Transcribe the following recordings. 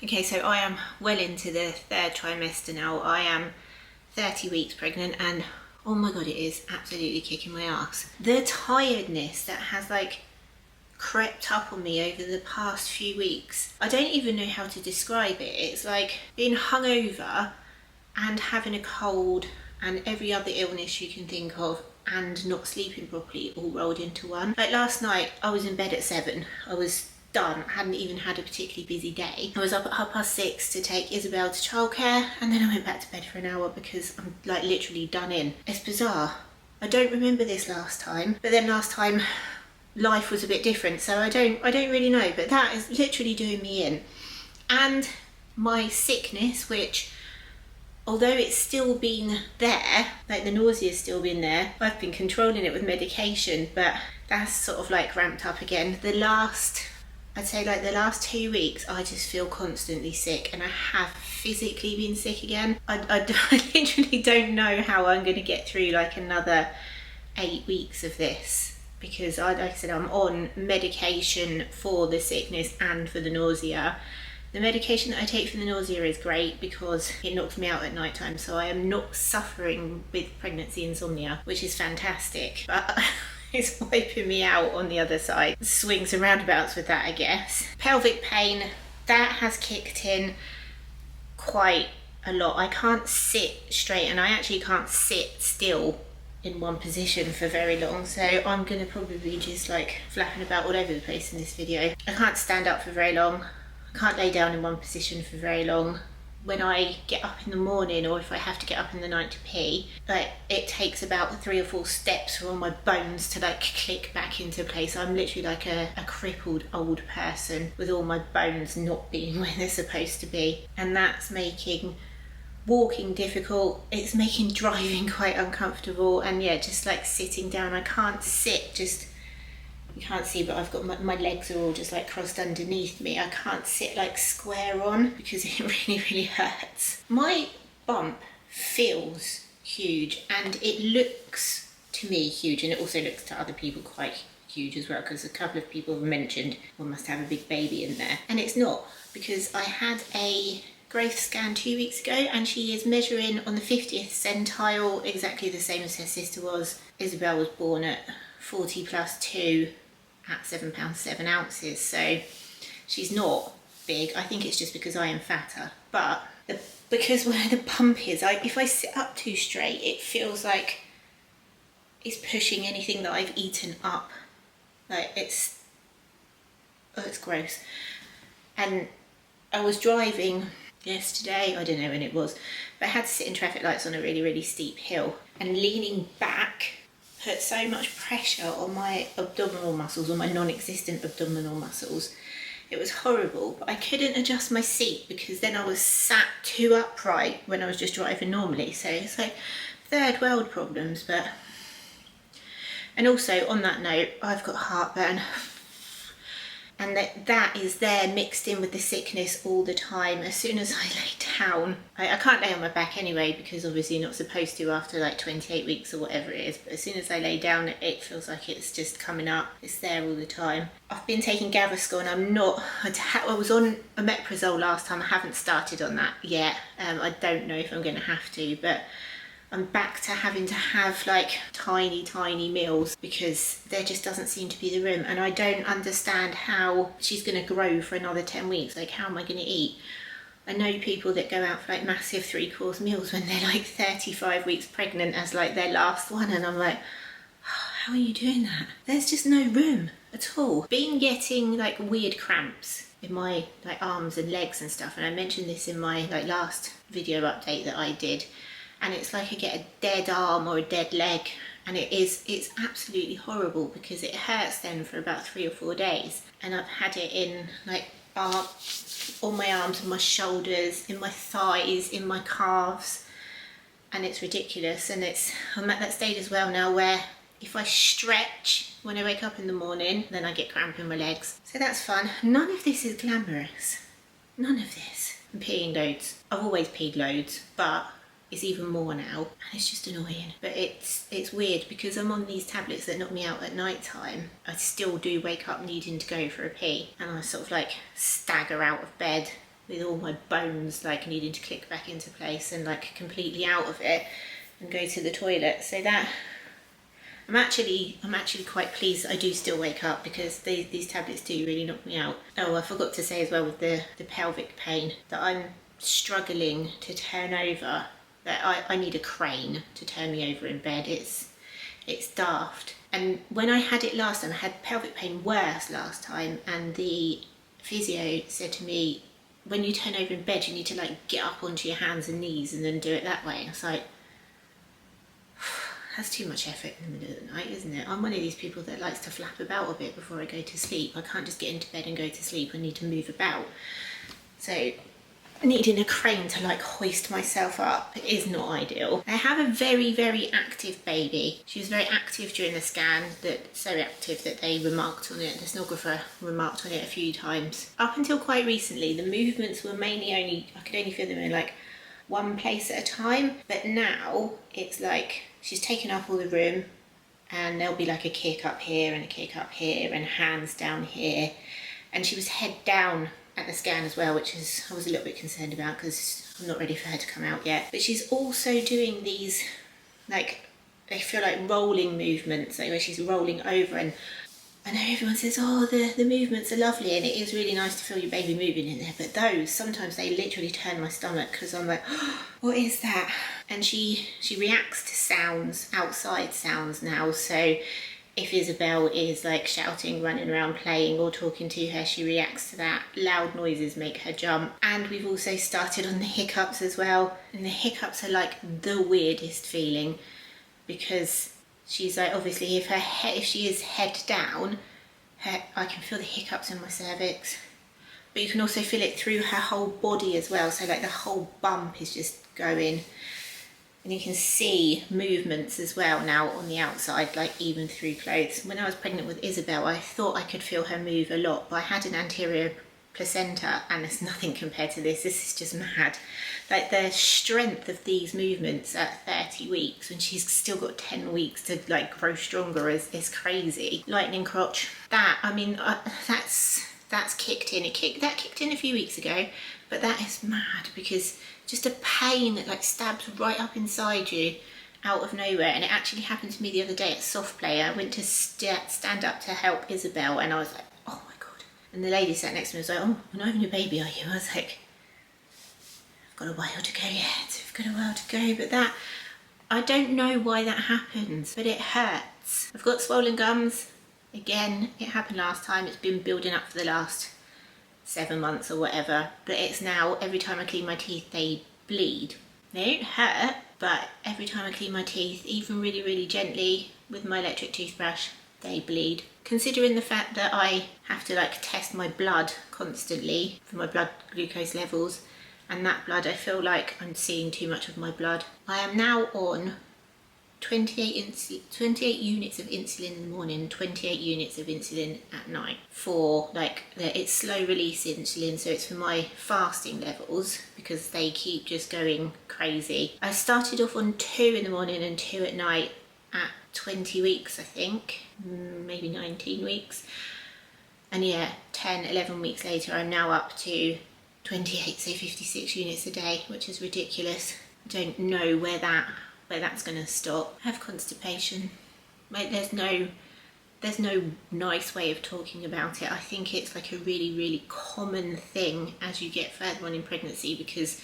Okay, so I am well into the third trimester now. I am 30 weeks pregnant and oh my god, it is absolutely kicking my ass. The tiredness that has like crept up on me over the past few weeks, I don't even know how to describe it. It's like being hungover and having a cold and every other illness you can think of and not sleeping properly all rolled into one. Like last night I was in bed at 7. I was done. I hadn't even had a particularly busy day. I was up at 6:30 to take Isabel to childcare and then I went back to bed for an hour because I'm like literally done in. It's bizarre. I don't remember this last time, but then last time life was a bit different, so I don't really know, but that is literally doing me in. And my sickness, which although it's still been there, like the nausea's still been there, I've been controlling it with medication, but that's sort of like ramped up again. I'd say like the last 2 weeks, I just feel constantly sick, and I have physically been sick again. I literally don't know how I'm going to get through like another 8 weeks of this, because like I said, I'm on medication for the sickness and for the nausea. The medication that I take for the nausea is great because it knocks me out at night time, so I am not suffering with pregnancy insomnia, which is fantastic. But it's wiping me out on the other side. Swings and roundabouts with that, I guess. Pelvic pain, that has kicked in quite a lot. I can't sit straight, and I actually can't sit still in one position for very long, so I'm gonna probably just like flapping about all over the place in this video. I can't stand up for very long. I can't lay down in one position for very long. When I get up in the morning, or if I have to get up in the night to pee, like it takes about 3 or 4 steps for all my bones to like click back into place. I'm literally like a crippled old person with all my bones not being where they're supposed to be, and that's making walking difficult. It's making driving quite uncomfortable, and yeah, just like sitting down, I can't sit, just, you can't see, but I've got my legs are all just like crossed underneath me. I can't sit like square on because it really hurts. My bump feels huge, and it looks to me huge, and it also looks to other people quite huge as well, because a couple of people have mentioned one must have a big baby in there, and it's not, because I had a growth scan 2 weeks ago and she is measuring on the 50th centile, exactly the same as her sister was. Isabel was born at 40 plus 2 at 7 pounds 7 ounces, so she's not big. I think it's just because I am fatter, but because where the bump is, if I sit up too straight, it feels like it's pushing anything that I've eaten up. Like it's gross. And I was driving yesterday, I don't know when it was, but I had to sit in traffic lights on a really steep hill, and leaning back put so much pressure on my abdominal muscles, or my non-existent abdominal muscles. It was horrible, but I couldn't adjust my seat because then I was sat too upright when I was just driving normally. So it's like third world problems. But, and also on that note, I've got heartburn, and that is there mixed in with the sickness all the time. As soon as I lay down, I can't lay on my back anyway, because obviously you're not supposed to after like 28 weeks or whatever it is, but as soon as I lay down, it feels like it's just coming up. It's there all the time. I've been taking Gaviscon, and I was on omeprazole last time. I haven't started on that yet. I don't know if I'm going to have to, but I'm back to having to have like tiny meals because there just doesn't seem to be the room, and I don't understand how she's going to grow for another 10 weeks. Like, how am I going to eat? I know people that go out for like massive 3-course meals when they're like 35 weeks pregnant as like their last one, and I'm like, oh, how are you doing that? There's just no room at all. Been getting like weird cramps in my like arms and legs and stuff, and I mentioned this in my like last video update that I did. And it's like I get a dead arm or a dead leg, and it's absolutely horrible because it hurts then for about 3 or 4 days. And I've had it in like on my arms and my shoulders, in my thighs, in my calves, and it's ridiculous. And I'm at that stage as well now where if I stretch when I wake up in the morning, then I get cramp in my legs. So that's fun. None of this is glamorous. None of this. I'm peeing loads. I've always peed loads, but it's even more now, and it's just annoying. But it's weird because I'm on these tablets that knock me out at night time. I still do wake up needing to go for a pee, and I sort of like stagger out of bed with all my bones like needing to click back into place and like completely out of it and go to the toilet. So that I'm actually quite pleased that I do still wake up, because these tablets do really knock me out. Oh, I forgot to say as well with the pelvic pain that I'm struggling to turn over, that I need a crane to turn me over in bed. It's daft. And when I had it last time, I had pelvic pain worse last time, and the physio said to me, when you turn over in bed, you need to like get up onto your hands and knees and then do it that way. And I was like, that's too much effort in the middle of the night, isn't it? I'm one of these people that likes to flap about a bit before I go to sleep. I can't just get into bed and go to sleep. I need to move about. So needing a crane to like hoist myself up is not ideal. I have a very, very active baby. She was very active during the scan, so active that they remarked on it. The sonographer remarked on it a few times. Up until quite recently, the movements were mainly I could only feel them in like one place at a time. But now it's like she's taken up all the room, and there'll be like a kick up here and a kick up here and hands down here. And she was head down at the scan as well, which is I was a little bit concerned about because I'm not ready for her to come out yet. But she's also doing these, like, they feel like rolling movements, like where she's rolling over. And I know everyone says, oh, the movements are lovely, and it is really nice to feel your baby moving in there, but those, sometimes they literally turn my stomach, because I'm like, oh, what is that? And she reacts to sounds, outside sounds now. So if Isabel is like shouting, running around, playing or talking to her, she reacts to that. Loud noises make her jump. And we've also started on the hiccups as well. And the hiccups are like the weirdest feeling, because she's like, obviously if she is head down, I can feel the hiccups in my cervix. But you can also feel it through her whole body as well. So like the whole bump is just going. And you can see movements as well now on the outside, like even through clothes. When I was pregnant with Isabel, I thought I could feel her move a lot, but I had an anterior placenta and it's nothing compared to this. This is just mad. Like the strength of these movements at 30 weeks, when she's still got 10 weeks to like grow stronger, is crazy. Lightning crotch. That, I mean, that's kicked in. That kicked in a few weeks ago, but that is mad, because just a pain that like stabs right up inside you out of nowhere. And it actually happened to me the other day at soft play. I went to stand up to help Isabel, and I was like, oh my god. And the lady sat next to me and was like, oh, you're not having a baby, are you? I was like, I've got a while to go yet. I've got a while to go. But that, I don't know why that happens, but it hurts. I've got swollen gums. Again, it happened last time. It's been building up for the last 7 months or whatever, but it's now every time I clean my teeth they bleed. They don't hurt, but every time I clean my teeth, even really, really gently with my electric toothbrush, they bleed. Considering the fact that I have to like test my blood constantly for my blood glucose levels, and that blood, I feel like I'm seeing too much of my blood. I am now on 28 units of insulin in the morning, 28 units of insulin at night, for like it's slow release insulin, so it's for my fasting levels, because they keep just going crazy. I started off on 2 in the morning and 2 at night at 20 weeks, I think, maybe 19 weeks. And yeah, 10, 11 weeks later, I'm now up to 28, so 56 units a day, which is ridiculous. I don't know where that's going to stop. I have constipation. Like, there's no nice way of talking about it. I think it's like a really, really common thing as you get further on in pregnancy, because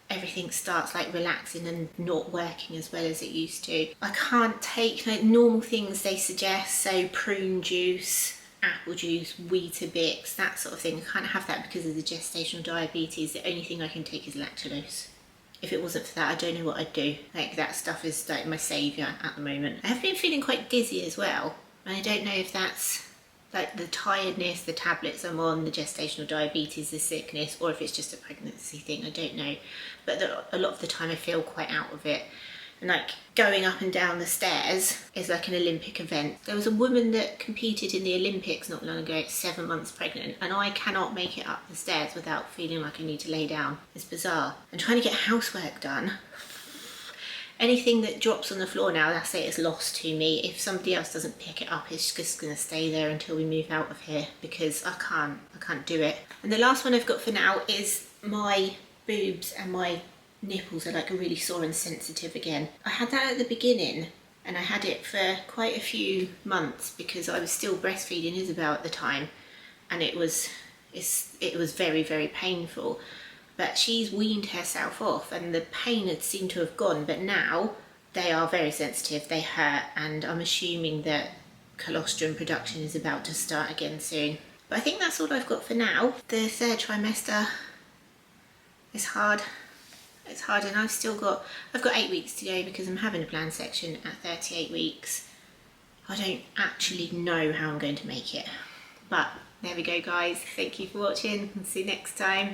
everything starts like relaxing and not working as well as it used to. I can't take like normal things they suggest, so prune juice, apple juice, Weetabix, that sort of thing. I can't have that because of the gestational diabetes. The only thing I can take is lactulose. If it wasn't for that, I don't know what I'd do. Like, that stuff is like my saviour at the moment. I have been feeling quite dizzy as well, and I don't know if that's like the tiredness, the tablets I'm on, the gestational diabetes, the sickness, or if it's just a pregnancy thing. I don't know, but a lot of the time I feel quite out of it. And like going up and down the stairs is like an Olympic event. There was a woman that competed in the Olympics not long ago, 7 months pregnant, and I cannot make it up the stairs without feeling like I need to lay down. It's bizarre. And trying to get housework done. Anything that drops on the floor now, that's it, it's lost to me. If somebody else doesn't pick it up, it's just going to stay there until we move out of here, because I can't do it. And the last one I've got for now is my boobs, and my nipples are like really sore and sensitive again. I had that at the beginning, and I had it for quite a few months because I was still breastfeeding Isabel at the time, and it was very, very painful. But she's weaned herself off and the pain had seemed to have gone, but now they are very sensitive, they hurt, and I'm assuming that colostrum production is about to start again soon. But I think that's all I've got for now. The third trimester is hard. It's hard, and I've got 8 weeks to go because I'm having a planned section at 38 weeks. I don't actually know how I'm going to make it. But there we go, guys. Thank you for watching, and see you next time.